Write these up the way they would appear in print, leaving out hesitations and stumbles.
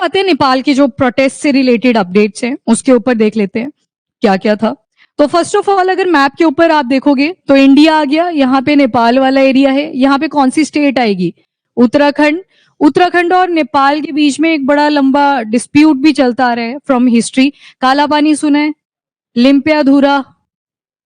आते हैं नेपाल के जो प्रोटेस्ट से रिलेटेड अपडेट्स हैं उसके ऊपर देख लेते हैं क्या क्या था। तो फर्स्ट ऑफ ऑल अगर मैप के ऊपर आप देखोगे तो इंडिया आ गया, यहाँ पे नेपाल वाला एरिया है। यहाँ पे कौन सी स्टेट आएगी? उत्तराखंड। उत्तराखंड और नेपाल के बीच में एक बड़ा लंबा डिस्प्यूट भी चलता आ रहा है फ्रॉम हिस्ट्री। काला पानी सुना है, लिम्पियाधुरा,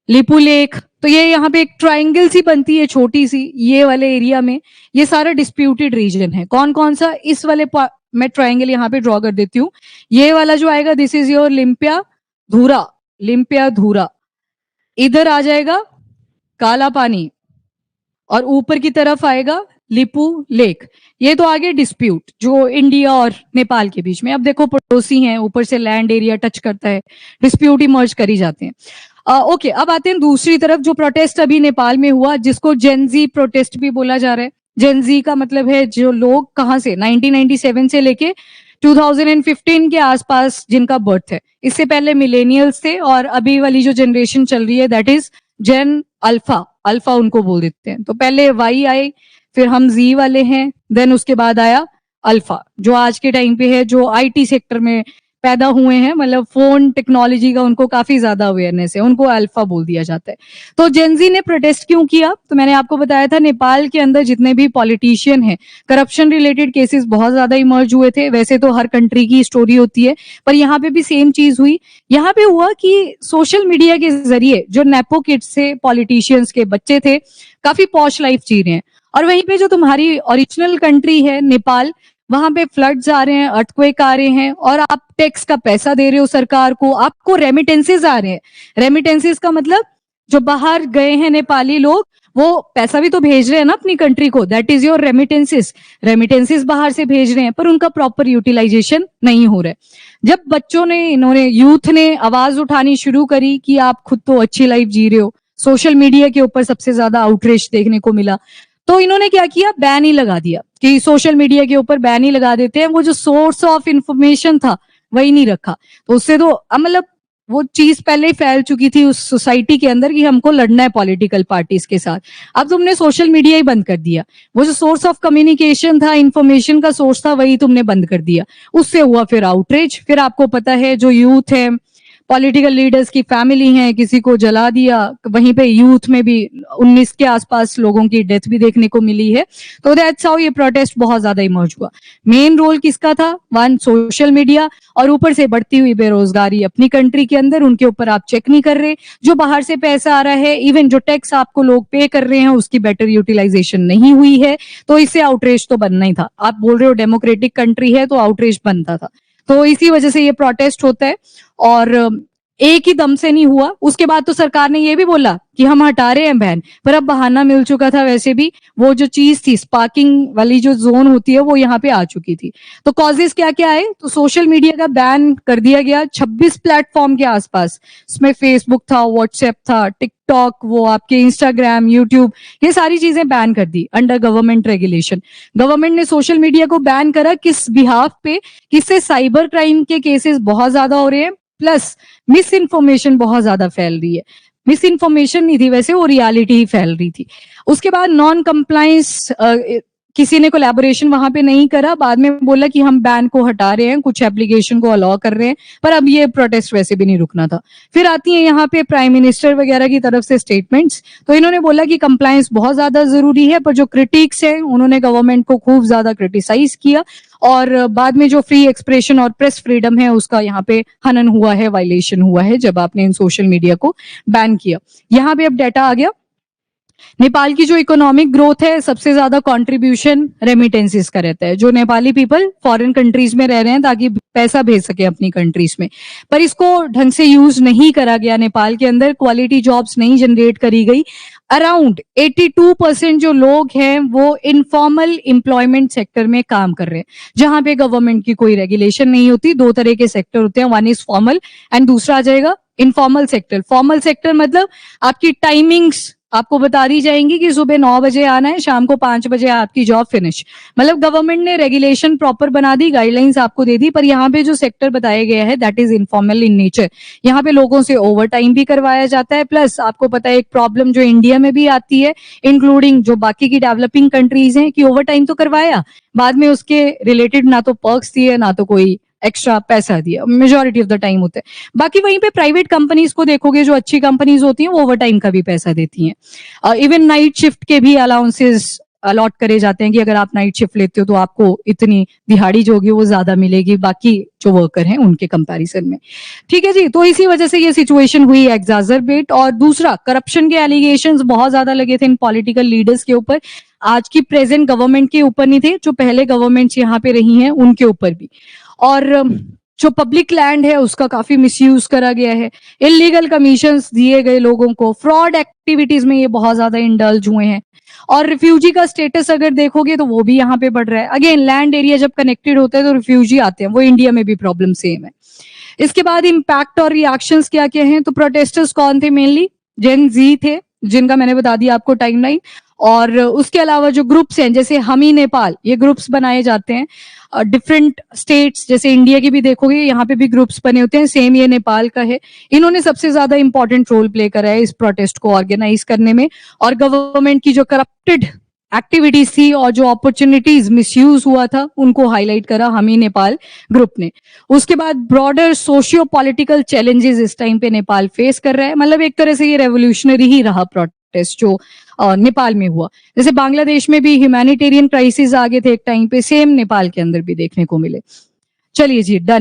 लिपू लेक, तो ये यहाँ पे एक ट्राइंगल सी बनती है छोटी सी, ये वाले एरिया में ये सारा डिस्प्यूटेड रीजन है। कौन कौन सा? इस वाले मैं ट्राइंगल यहाँ पे ड्रॉ कर देती हूँ। ये वाला जो आएगा this is your Limpiyadhura, Limpiyadhura. इधर आ जाएगा काला पानी और ऊपर की तरफ आएगा लिपू लेक। ये तो आगे डिस्प्यूट जो इंडिया और नेपाल के बीच में। अब देखो पड़ोसी हैं, ऊपर से लैंड एरिया टच करता है, डिस्प्यूट इमर्ज करी जाते हैं। ओके, अब आते हैं दूसरी तरफ। जो प्रोटेस्ट अभी नेपाल में हुआ जिसको जेनजी प्रोटेस्ट भी बोला जा रहा है। जेनजी का मतलब है जो लोग कहाँ से 1997 से लेके 2015 के आसपास जिनका बर्थ है। इससे पहले मिलेनियल्स थे और अभी वाली जो जनरेशन चल रही है that is gen alpha. Alpha उनको बोल देते हैं। तो पहले वाई आए, फिर हम जी वाले हैं, देन उसके बाद आया अल्फा जो आज के टाइम पे है, जो आईटी सेक्टर में पैदा हुए हैं, मतलब फोन टेक्नोलॉजी का उनको काफी ज्यादा अवेयरनेस है, उनको अल्फा बोल दिया जाता है। तो जेनजी ने प्रोटेस्ट क्यों किया? तो मैंने आपको बताया था नेपाल के अंदर जितने भी पॉलिटिशियन हैं, करप्शन रिलेटेड केसेस बहुत ज्यादा इमर्ज हुए थे। वैसे तो हर कंट्री की स्टोरी होती है, पर यहाँ पे भी सेम चीज हुई। यहाँ पे हुआ कि सोशल मीडिया के जरिए जो नेपो किड्स थे, पॉलिटिशियंस के बच्चे थे, काफी पॉश लाइफ जी रहे हैं, और वहीं पे जो तुम्हारी ओरिजिनल कंट्री है नेपाल, वहां पे फ्लड्स आ रहे हैं, अर्थक्वेक आ रहे हैं, और आप टैक्स का पैसा दे रहे हो सरकार को, आपको रेमिटेंसेस आ रहे हैं। रेमिटेंसेस का मतलब जो बाहर गए हैं नेपाली लोग, वो पैसा भी तो भेज रहे हैं ना अपनी कंट्री को, that is your remittances. Remittances बाहर से भेज रहे हैं पर उनका प्रॉपर यूटिलाइजेशन नहीं हो रहा है। जब बच्चों ने, इन्होंने, यूथ ने आवाज उठानी शुरू करी कि आप खुद तो अच्छी लाइफ जी रहे हो, सोशल मीडिया के ऊपर सबसे ज्यादा आउटरीच देखने को मिला, तो इन्होंने क्या किया? बैन ही लगा दिया कि सोशल मीडिया के ऊपर बैन ही लगा देते हैं। वो जो सोर्स ऑफ इंफॉर्मेशन था वही नहीं रखा, तो उससे तो मतलब वो चीज पहले ही फैल चुकी थी उस सोसाइटी के अंदर कि हमको लड़ना है पॉलिटिकल पार्टीज के साथ। अब तुमने सोशल मीडिया ही बंद कर दिया, वो जो सोर्स ऑफ कम्युनिकेशन था, इंफॉर्मेशन का सोर्स था, वही तुमने बंद कर दिया। उससे हुआ फिर आउटरीच। फिर आपको पता है जो यूथ है, पॉलिटिकल लीडर्स की फैमिली है, किसी को जला दिया। वहीं पे यूथ में भी 19 के आसपास लोगों की डेथ भी देखने को मिली है। तो दैट्स हाउ ये प्रोटेस्ट बहुत ज्यादा इमर्ज हुआ। मेन रोल किसका था? वन, सोशल मीडिया, और ऊपर से बढ़ती हुई बेरोजगारी अपनी कंट्री के अंदर, उनके ऊपर आप चेक नहीं कर रहे। जो बाहर से पैसा आ रहा है, इवन जो टैक्स आपको लोग पे कर रहे हैं, उसकी बेटर यूटिलाइजेशन नहीं हुई है। तो इससे आउटरीच तो बनना ही था। आप बोल रहे हो डेमोक्रेटिक कंट्री है तो आउटरीच बनता था। तो इसी वजह से ये प्रोटेस्ट होता है, और एक ही दम से नहीं हुआ। उसके बाद तो सरकार ने ये भी बोला कि हम हटा रहे हैं बैन, पर अब बहाना मिल चुका था। वैसे भी वो जो चीज थी, स्पार्किंग वाली जो जोन होती है, वो यहाँ पे आ चुकी थी। तो कॉजेस क्या क्या आए? तो सोशल मीडिया का बैन कर दिया गया 26 प्लेटफॉर्म के आसपास। इसमें फेसबुक था, व्हाट्सएप था, टिकटॉक, वो आपके इंस्टाग्राम, यूट्यूब, ये सारी चीजें बैन कर the under government regulation. Government ने सोशल मीडिया को बैन करा किस बिहाफ पे? किससे साइबर क्राइम के केसेस बहुत ज्यादा हो रहे हैं, प्लस मिस इन्फॉर्मेशन बहुत ज्यादा फैल रही है। मिस इन्फॉर्मेशन नहीं थी वैसे, वो रियलिटी ही फैल रही थी। उसके बाद नॉन कंप्लायंस, किसी ने कोलैबोरेशन वहां पे नहीं करा, बाद में बोला कि हम बैन को हटा रहे हैं, कुछ एप्लीकेशन को अलाउ कर रहे हैं, पर अब ये प्रोटेस्ट वैसे भी नहीं रुकना था। फिर आती है यहाँ पे प्राइम मिनिस्टर वगैरह की तरफ से स्टेटमेंट्स। तो इन्होंने बोला कि कंप्लायंस बहुत ज्यादा जरूरी है, पर जो क्रिटिक्स है उन्होंने गवर्नमेंट को खूब ज्यादा क्रिटिसाइज किया, और बाद में जो फ्री एक्सप्रेशन और प्रेस फ्रीडम है उसका यहाँ पे हनन हुआ है, वायलेशन हुआ है, जब आपने इन सोशल मीडिया को बैन किया। यहाँ पे अब डाटा आ गया। नेपाल की जो इकोनॉमिक ग्रोथ है, सबसे ज्यादा कंट्रीब्यूशन रेमिटेंसेस का रहता है। जो नेपाली पीपल फॉरेन कंट्रीज में रह रहे हैं ताकि पैसा भेज सके अपनी कंट्रीज में, पर इसको ढंग से यूज नहीं करा गया। नेपाल के अंदर क्वालिटी जॉब्स नहीं जनरेट करी गई। अराउंड 82% जो लोग हैं वो इनफॉर्मल एम्प्लॉयमेंट सेक्टर में काम कर रहे हैं, जहां पे गवर्नमेंट की कोई रेगुलेशन नहीं होती। दो तरह के सेक्टर होते हैं, वन इज फॉर्मल एंड दूसरा आ जाएगा इनफॉर्मल सेक्टर। फॉर्मल सेक्टर मतलब आपकी टाइमिंग्स आपको बता दी जाएंगी कि सुबह 9 बजे आना है, शाम को 5 बजे आपकी जॉब फिनिश। मतलब गवर्नमेंट ने रेगुलेशन प्रॉपर बना दी, गाइडलाइंस आपको दे दी, पर यहाँ पे जो सेक्टर बताया गया है that is informal in nature. यहाँ पे लोगों से ओवर टाइम भी करवाया जाता है। प्लस आपको पता है एक प्रॉब्लम जो इंडिया में भी आती है, इंक्लूडिंग जो बाकी की डेवलपिंग कंट्रीज हैं, कि ओवर टाइम तो करवाया, बाद में उसके रिलेटेड ना तो पर्क्स दिए ना तो कोई एक्स्ट्रा पैसा दिया, मेजोरिटी ऑफ द टाइम होते हैं। बाकी वहीं पे प्राइवेट कंपनीज को देखोगे, जो अच्छी कंपनीज होती हैं वो ओवर टाइम का भी पैसा देती हैं। इवन नाइट शिफ्ट के भी अलाउंसेस अलॉट करे जाते हैं कि अगर आप नाइट शिफ्ट लेते हो तो आपको इतनी दिहाड़ी जो होगी वो ज्यादा मिलेगी बाकी जो वर्कर हैं उनके कंपैरिजन में। ठीक है जी, तो इसी वजह से ये सिचुएशन हुई एग्जाजरबेट। और दूसरा, करप्शन के एलिगेशंस बहुत ज्यादा लगे थे इन पॉलिटिकल लीडर्स के ऊपर। आज की प्रेजेंट गवर्नमेंट के ऊपर नहीं थे, जो पहले गवर्नमेंट्स यहाँ पे रही हैं उनके ऊपर भी। और जो पब्लिक लैंड है उसका काफी मिसयूज करा गया है, इलीगल कमीशंस दिए गए लोगों को, फ्रॉड एक्टिविटीज में ये बहुत ज्यादा इंडल्ज हुए हैं। और रिफ्यूजी का स्टेटस अगर देखोगे तो वो भी यहाँ पे बढ़ रहा है। अगेन, लैंड एरिया जब कनेक्टेड होता है तो रिफ्यूजी आते हैं, वो इंडिया में भी प्रॉब्लम सेम है। इसके बाद इम्पैक्ट और रिएक्शंस क्या क्या हैं, तो प्रोटेस्टर्स कौन थे? मेनली जेन जी थे, जिनका मैंने बता दिया आपको टाइमलाइन। और उसके अलावा जो ग्रुप्स हैं, जैसे हम ही नेपाल, ये ग्रुप्स बनाए जाते हैं डिफरेंट स्टेट्स, जैसे इंडिया की भी देखोगे यहाँ पे भी ग्रुप्स बने होते हैं, सेम ये नेपाल का है। इन्होंने सबसे ज्यादा इंपॉर्टेंट रोल प्ले करा है इस प्रोटेस्ट को ऑर्गेनाइज करने में। और गवर्नमेंट की जो करप्टेड एक्टिविटीज थी और जो अपॉर्चुनिटीज मिसयूज हुआ था उनको हाईलाइट करा हम ही नेपाल ग्रुप ने। उसके बाद ब्रॉडर सोशियो पॉलिटिकल चैलेंजेस इस टाइम पे नेपाल फेस कर रहा है। मतलब एक तरह से ये रेवोल्यूशनरी ही रहा प्रोटेस्ट जो नेपाल में हुआ। जैसे बांग्लादेश में भी ह्यूमैनिटेरियन क्राइसिस आ गए थे एक टाइम पे, सेम नेपाल के अंदर भी देखने को मिले। चलिए जी, डन।